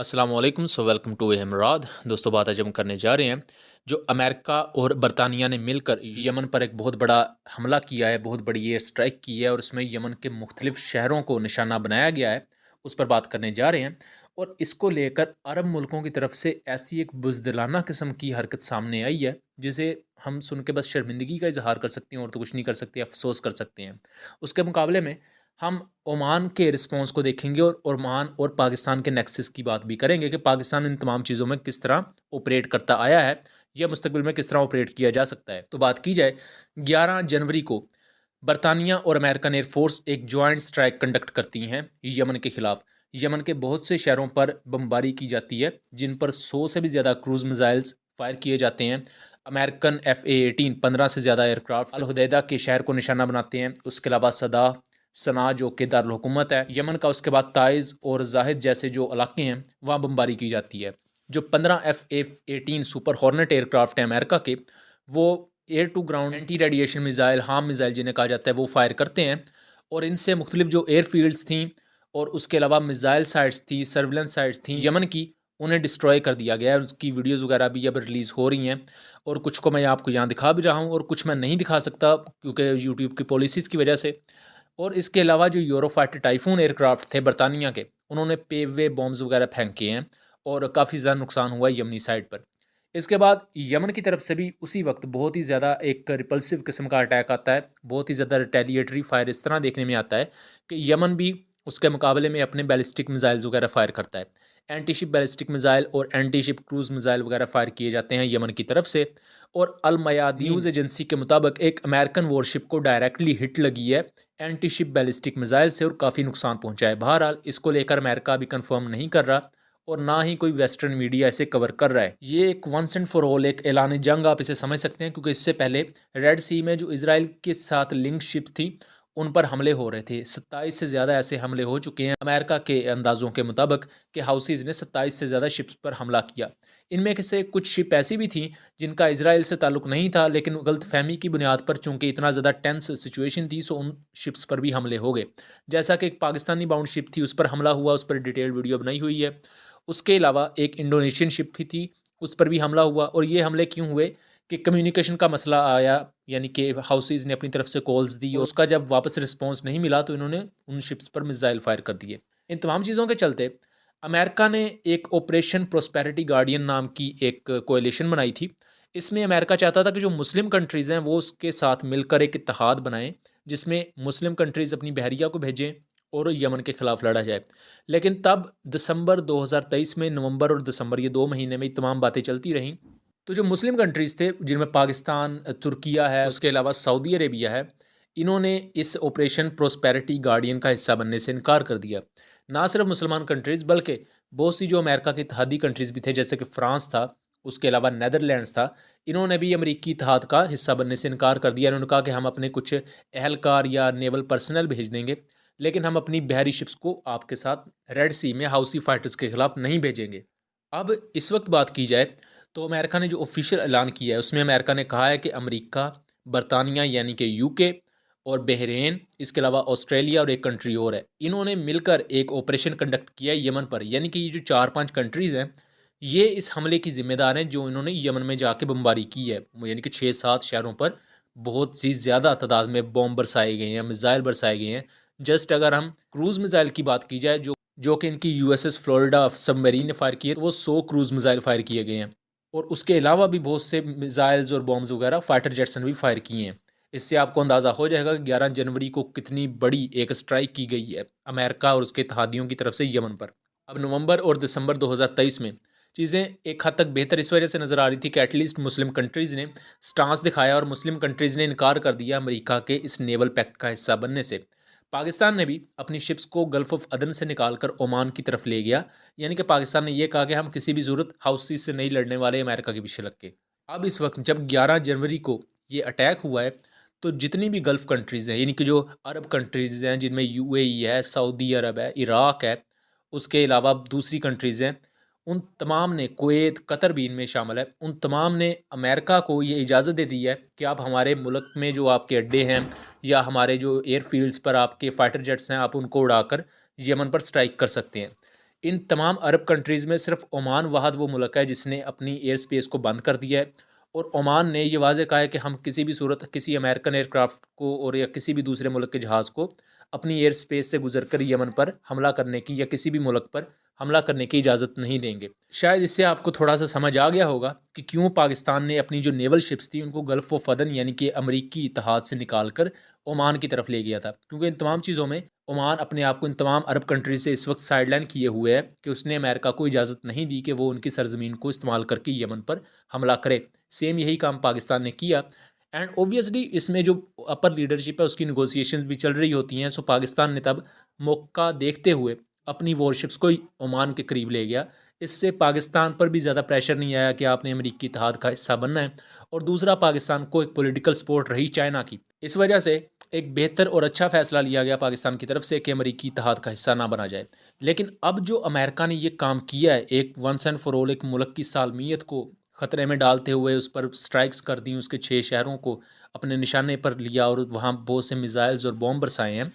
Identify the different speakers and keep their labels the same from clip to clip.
Speaker 1: अस्सलाम वालेकुम welcome to हमराद। दोस्तों, बात आज हम करने जा रहे हैं जो अमेरिका और बरतानिया ने मिलकर यमन पर एक बहुत बड़ा हमला किया है, बहुत बड़ी एयर स्ट्राइक की है और उसमें यमन के मुख्तलिफ शहरों को निशाना बनाया गया है। उस पर बात करने जा रहे हैं और इसको लेकर अरब मुल्कों की तरफ से ऐसी एक बुज़दिलाना किस्म की हरकत सामने आई है जिसे हम सुन के बस शर्मिंदगी का इजहार कर सकते हैं और तो कुछ नहीं कर सकते, अफसोस कर सकते हैं। उसके मुकाबले में हम ओमान के रिस्पॉन्स को देखेंगे और ओमान और पाकिस्तान के नेक्सस की बात भी करेंगे कि पाकिस्तान इन तमाम चीज़ों में किस तरह ऑपरेट करता आया है या मुस्तकबिल में किस तरह ऑपरेट किया जा सकता है। तो बात की जाए, 11 जनवरी को बरतानिया और अमेरिकन एयरफोर्स एक जॉइंट स्ट्राइक कंडक्ट करती हैं यमन के खिलाफ। यमन के बहुत से शहरों पर बमबारी की जाती है जिन पर 100 से भी ज़्यादा क्रूज मिसाइल्स फायर किए जाते हैं। अमेरिकन FA-18 15 से ज़्यादा एयरक्राफ्ट अल हुदैदा के शहर को निशाना बनाते हैं। उसके अलावा सना जो कि दारुल हुकूमत है यमन का, उसके बाद ताइज़ और जाहिद जैसे जो इलाके हैं वहाँ बमबारी की जाती है। जो 15 FA-18 सुपर हॉर्नेट एयरक्राफ्ट हैं अमेरिका के, वो air to ground anti radiation missile, HARM missile जिन्हें कहा जाता है, वो फायर करते हैं। और इनसे मुख्तलिफ जो एयरफील्ड्स थी और उसके अलावा मिज़ाइल साइट्स थी, सर्विलेंस साइट्स थी यमन की, उन्हें डिस्ट्रॉय कर दिया गया है। उसकी वीडियोज़ वगैरह भी अब रिलीज़ हो रही हैं और कुछ को मैं आपको यहाँ दिखा भी रहा हूँ और कुछ मैं नहीं दिखा सकता क्योंकि यूट्यूब की पॉलिसीज़ की वजह से। और इसके अलावा जो यूरोफाइटर टाइफून एयरक्राफ्ट थे बरतानिया के, उन्होंने पेवे बॉम्ब्स वगैरह फेंके हैं और काफ़ी ज़्यादा नुकसान हुआ है यमनी साइड पर। इसके बाद यमन की तरफ से भी उसी वक्त बहुत ही ज़्यादा एक रिपल्सिव किस्म का अटैक आता है, बहुत ही ज़्यादा रिटेलिएटरी फायर इस तरह देखने में आता है कि यमन भी उसके मुकाबले में अपने बैलिस्टिक मिसाइल्स वगैरह फायर करता है। एंटी शिप बैलिस्टिक मिसाइल और एंटी शिप क्रूज मिसाइल वगैरह फायर किए जाते हैं यमन की तरफ से। और अल मयादीन न्यूज़ एजेंसी के मुताबिक एक अमेरिकन वॉरशिप को डायरेक्टली हिट लगी है एंटी शिप बैलिस्टिक मिसाइल से और काफ़ी नुकसान पहुंचा है। बहरहाल इसको लेकर अमेरिका अभी कंफर्म नहीं कर रहा और ना ही कोई वेस्टर्न मीडिया इसे कवर कर रहा है। ये एक वंस एंड फॉर ऑल एक ऐलान जंग आप इसे समझ सकते हैं, क्योंकि इससे पहले रेड सी में जो इसराइल के साथ लिंक शिप थी उन पर हमले हो रहे थे। 27 से ज़्यादा ऐसे हमले हो चुके हैं अमेरिका के अंदाज़ों के मुताबिक कि हाउसीज़ ने 27 से ज़्यादा शिप्स पर हमला किया। इनमें से कुछ शिप ऐसी भी थी जिनका इसराइल से ताल्लुक़ नहीं था, लेकिन गलत फहमी की बुनियाद पर चूंकि इतना ज़्यादा टेंस सिचुएशन थी सो उन शिप्स पर भी हमले हो गए। जैसा कि एक पाकिस्तानी बाउंड शिप थी, उस पर हमला हुआ, उस पर डिटेल वीडियो बनाई हुई है। उसके अलावा एक इंडोनेशियन शिप भी थी, उस पर भी हमला हुआ। और ये हमले क्यों हुए कि कम्युनिकेशन का मसला आया, यानी कि हाउसीज़ ने अपनी तरफ से कॉल्स दी और उसका जब वापस रिस्पॉन्स नहीं मिला तो इन्होंने उन शिप्स पर मिसाइल फायर कर दिए। इन तमाम चीज़ों के चलते अमेरिका ने एक ऑपरेशन प्रोस्पेरिटी गार्डियन नाम की एक कोएलिशन बनाई थी। इसमें अमेरिका चाहता था कि जो मुस्लिम कंट्रीज़ हैं वो उसके साथ मिलकर एक इत्तेहाद बनाएं जिसमें मुस्लिम कंट्रीज़ अपनी बहरिया को भेजें और यमन के ख़िलाफ़ लड़ा जाए। लेकिन तब दिसंबर 2023 में, नवंबर और दिसंबर, ये 2 महीने में तमाम बातें चलती रहीं। तो जो मुस्लिम कंट्रीज़ थे जिनमें पाकिस्तान, तुर्किया है, उसके अलावा सऊदी अरेबिया है, इन्होंने इस ऑपरेशन प्रोस्पेरिटी गार्डियन का हिस्सा बनने से इनकार कर दिया। ना सिर्फ मुसलमान कंट्रीज़ बल्कि बहुत सी जो अमेरिका के इत्तेहादी कंट्रीज़ भी थे, जैसे कि फ़्रांस था, उसके अलावा नीदरलैंड्स था, इन्होंने भी अमरीकी इत्तेहाद का हिस्सा बनने से इनकार कर दिया। इन्होंने कहा कि हम अपने कुछ एहलकार या नेवल पर्सनल भेज देंगे, लेकिन हम अपनी बहरी शिप्स को आपके साथ रेड सी में हाउसी फाइटर्स के खिलाफ नहीं भेजेंगे। अब इस वक्त बात की जाए तो अमेरिका ने जो ऑफिशियल ऐलान किया है उसमें अमेरिका ने कहा है कि अमेरिका, बरतानिया यानी कि यूके और बहरीन, इसके अलावा ऑस्ट्रेलिया और एक कंट्री और है, इन्होंने मिलकर एक ऑपरेशन कंडक्ट किया है यमन पर। यानी कि ये जो 4-5 कंट्रीज़ हैं ये इस हमले की जिम्मेदार हैं जो इन्होंने यमन में जाके बमबारी की है। यानी कि 6-7 शहरों पर बहुत सी ज़्यादा तादाद में बॉम्ब बरसाए गए हैं, मिज़ाइल बरसाए गए हैं। जस्ट अगर हम क्रूज़ मिज़ाइल की बात की जाए जो कि इनकी USS फ्लोरिडा सबमरीन ने फायर किए, तो वो 100 क्रूज़ मिज़ाइल फायर किए गए हैं। और उसके अलावा भी बहुत से मिज़ाइल्स और बॉम्ब्स वगैरह फाइटर जेट्स ने भी फायर किए हैं। इससे आपको अंदाज़ा हो जाएगा कि 11 जनवरी को कितनी बड़ी एक स्ट्राइक की गई है अमेरिका और उसके इत्तेहादियों की तरफ से यमन पर। अब नवंबर और दिसंबर 2023 में चीज़ें एक हद तक बेहतर इस वजह से नज़र आ रही थी कि एटलीस्ट मुस्लिम कंट्रीज़ ने स्टांस दिखाया और मुस्लिम कंट्रीज़ ने इनकार कर दिया अमेरिका के इस नेवल पैक्ट का हिस्सा बनने से। पाकिस्तान ने भी अपनी शिप्स को गल्फ़ ऑफ अदन से निकालकर ओमान की तरफ ले गया। यानी कि पाकिस्तान ने यह कहा कि हम किसी भी ज़रूरत हाउसी से नहीं लड़ने वाले अमेरिका के पीछे लग के। अब इस वक्त जब 11 जनवरी को ये अटैक हुआ है तो जितनी भी गल्फ़ कंट्रीज़ हैं, यानी कि जो अरब कंट्रीज़ हैं जिनमें UAE है, सऊदी अरब है, इराक़ है, उसके अलावा दूसरी कंट्रीज़ हैं, उन तमाम ने, कुवैत, कतर भी इनमें शामिल है, उन तमाम ने अमेरिका को ये इजाज़त दे दी है कि आप हमारे मुल्क में जो आपके अड्डे हैं या हमारे जो एयरफील्ड्स पर आपके फ़ाइटर जेट्स हैं, आप उनको उड़ाकर यमन पर स्ट्राइक कर सकते हैं। इन तमाम अरब कंट्रीज़ में सिर्फ ओमान वाहद वो मुल्क है जिसने अपनी एयर स्पेस को बंद कर दिया है। और ओमान ने ये वाज़ेह कहा है कि हम किसी भी सूरत किसी अमेरिकन एयरक्राफ्ट को और या किसी भी दूसरे मुल्क के जहाज़ को अपनी एयर स्पेस से गुजर कर यमन पर हमला करने की या किसी भी मुल्क पर हमला करने की इजाज़त नहीं देंगे। शायद इससे आपको थोड़ा सा समझ आ गया होगा कि क्यों पाकिस्तान ने अपनी जो नेवल शिप्स थी उनको गल्फ़ ऑफ अदन यानी कि अमरीकी इत्तेहाद से निकाल कर ओमान की तरफ ले गया था, क्योंकि इन तमाम चीज़ों में ओमान अपने आप को इन तमाम अरब कंट्रीज से इस वक्त साइडलाइन किए हुए है कि उसने अमेरिका को इजाज़त नहीं दी कि वो उनकी सरजमीन को इस्तेमाल करके यमन पर हमला करे। सेम यही काम पाकिस्तान ने किया। एंड ओबियसली इसमें जो अपर लीडरशिप है उसकी निगोसिएशंस भी चल रही होती हैं। सो पाकिस्तान ने तब मौका देखते हुए अपनी वॉरशिप्स को ओमान के करीब ले गया। इससे पाकिस्तान पर भी ज़्यादा प्रेशर नहीं आया कि आपने अमरीकी इत्तेहाद का हिस्सा बनना है, और दूसरा पाकिस्तान को एक पॉलिटिकल सपोर्ट रही चाइना की। इस वजह से एक बेहतर और अच्छा फैसला लिया गया पाकिस्तान की तरफ से कि अमरीकी इत्तेहाद का हिस्सा ना बना जाए। लेकिन अब जो अमेरिका ने ये काम किया है, एक वंस एंड फॉर ऑल एक मुल्क की सालमियत को ख़तरे में डालते हुए उस पर स्ट्राइक्स कर दी, उसके 6 शहरों को अपने निशाने पर लिया और वहाँ बहुत से मिज़ाइल्स और बॉम्ब बरसाए हैं।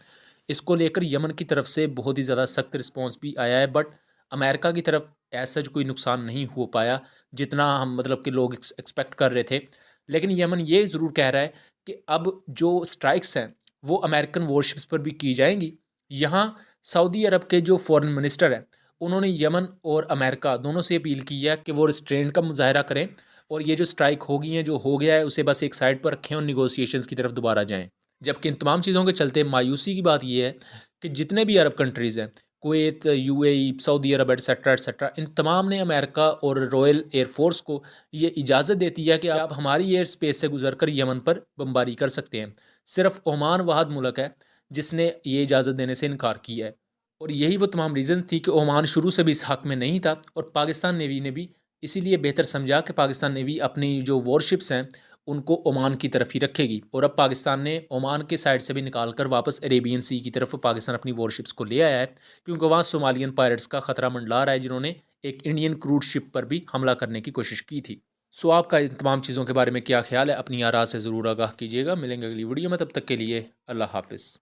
Speaker 1: इसको लेकर यमन की तरफ से बहुत ही ज़्यादा सख्त रिस्पॉन्स भी आया है, बट अमेरिका की तरफ ऐसा कोई नुकसान नहीं हो पाया जितना हम मतलब कि लोग एक्सपेक्ट कर रहे थे। लेकिन यमन ये ज़रूर कह रहा है कि अब जो स्ट्राइक्स हैं वो अमेरिकन वॉरशिप्स पर भी की जाएंगी। यहाँ सऊदी अरब के जो फॉरेन मिनिस्टर हैं उन्होंने यमन और अमेरिका दोनों से अपील की है कि वो रिस्ट्रेंट का मुजाहरा करें और ये जो स्ट्राइक हो गई हैं, जो हो गया है, उसे बस एक साइड पर रखें और निगोसिएशंस की तरफ दोबारा जाएं। जबकि इन तमाम चीज़ों के चलते मायूसी की बात यह है कि जितने भी अरब कंट्रीज़ हैं, कुवैत, यूएई, सऊदी अरब एटसेट्रा एटसेट्रा, इन तमाम ने अमेरिका और रॉयल एयरफोर्स को ये इजाज़त देती है कि आप हमारी एयर स्पेस से गुजर कर यमन पर बमबारी कर सकते हैं। सिर्फ ओमान वाहद मुल्क है जिसने ये इजाज़त देने से इनकार किया है। और यही वो तमाम रीज़न थी कि ओमान शुरू से भी इस हक़ में नहीं था, और पाकिस्तान नेवी ने भी इसीलिए बेहतर समझा कि पाकिस्तान नेवी अपनी जो वॉरशिप्स हैं उनको ओमान की तरफ ही रखेगी। और अब पाकिस्तान ने ओमान के साइड से भी निकाल कर वापस अरेबियन सी की तरफ पाकिस्तान अपनी वॉरशिप्स को ले आया है, क्योंकि वहाँ सोमालियन पायरेट्स का ख़तरा मंडला रहा है जिन्होंने एक इंडियन क्रूड शिप पर भी हमला करने की कोशिश की थी। सो आपका इन तमाम चीज़ों के बारे में क्या ख्याल है? अपनी आरा से ज़रूर आगाह कीजिएगा। मिलेंगे अगली वीडियो में, तब तक के लिए अल्लाह हाफ़िज़।